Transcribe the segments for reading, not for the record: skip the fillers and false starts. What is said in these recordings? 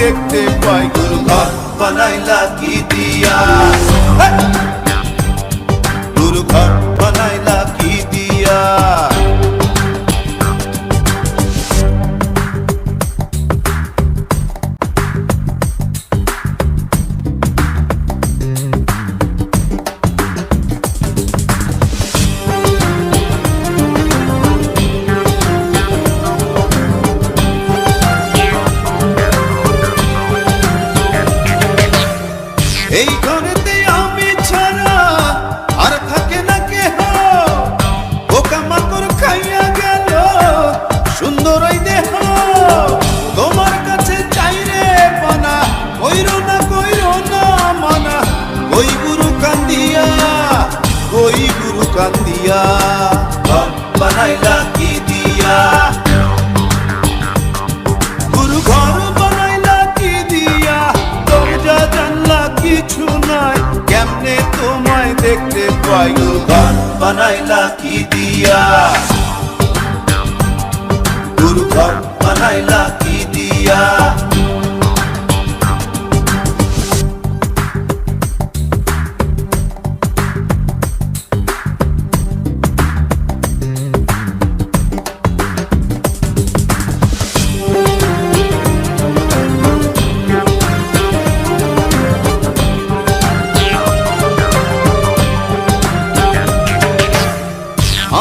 দেখতে পাই। গুরু ঘর বানাইলা কি দিয়া, গুরু ঘর বানাইলা কি দিয়া। এই ঘরেতে আমি ছাড়া আর থাকে না কেহ, পোকামাকড় খাইয়া গেল সুন্দর ওই দেহ। তোমার কাছে চাইরে পানা, কইরো না মানা। ওই গুরু কান্দিয়া, ওই গুরু কান্দিয়া, ঘর বানাইলা কি দিয়া। গুরু ঘর বানাইলা কি দিয়া, দরজা জানলা কিছু নাই, কেমনে তোমায় দেখতে পাই। গুরু ঘর বানাইলা কি দিয়া, গুরু ঘর বানাইলা কি দিয়া।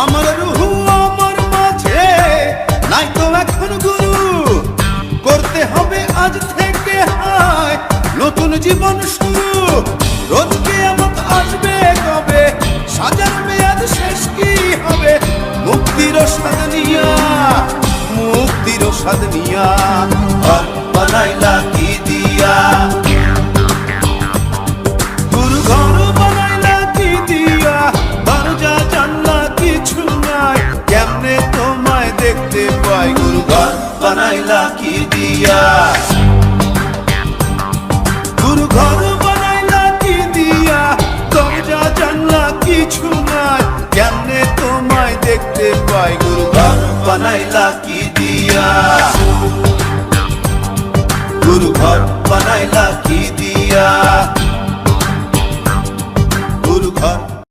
আমার রুহু আমার মাঝে নাই তো এখন গুরু, করতে হবে আজ থেকে হায় নতুন জীবন শুরু। রোজ কিয়ামত আসবে কবে, সাজার মেয়াদ শেষ কি হবে। মুক্তির স্বাদ নিয়া, মুক্তির স্বাদ নিয়া, ঘর বানাইলা কি দিয়া। গুরু ঘর বানাইলা কি দিয়া, দরজা জানলা কিছু নাই, কেমনে তোমায় দেখতে পাই। গুরু ঘর বানাইলা কি দিয়া, গুরু ঘর বানাইলা কি দিয়া, দরজা জানলা কিছু নাই, কেমনে তোমায় দেখতে পাই। গুরু ঘর বানাইলা কি দিয়া, গুরু ঘর বানাইলা।